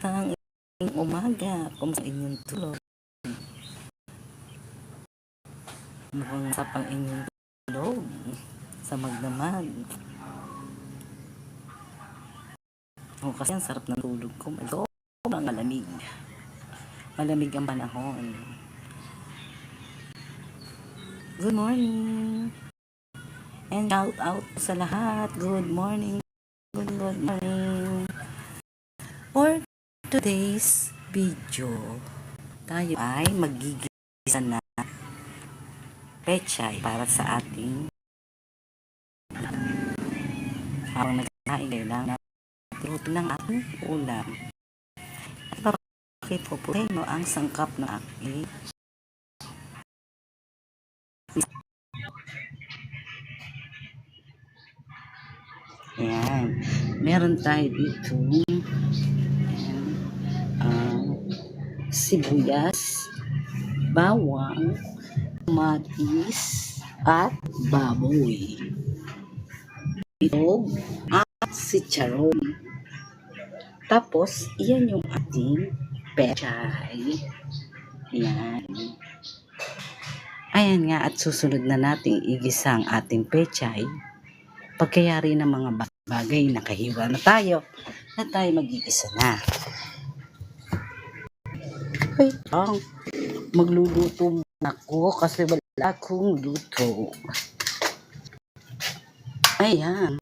Magandang umaga. Kumusta inyong tulog? Mukhang sapang inyong tulog sa magdamag. Kasi ang sarap ng tulog ko. Sobrang malamig. Malamig ang panahon. Good morning. And shout out sa lahat. Good morning. Good morning. For today's video, tayo ay magigisa na pechay para sa ating habang nagkain kailangan natin luto ng ating ulam. At bakit po po ang sangkap ng aking ayan, meron tayo dito sibuyas, bawang, kamatis at baboy, itlog at chicharon. Tapos iyan yung ating pechay. Ayan nga, at susunod na nating igisa ang ating pechay. Pagkayari ng mga bagay, nakahiwa na tayo magigisa na. Wait lang, magluluto ako kasi wala akong luto. Ayan,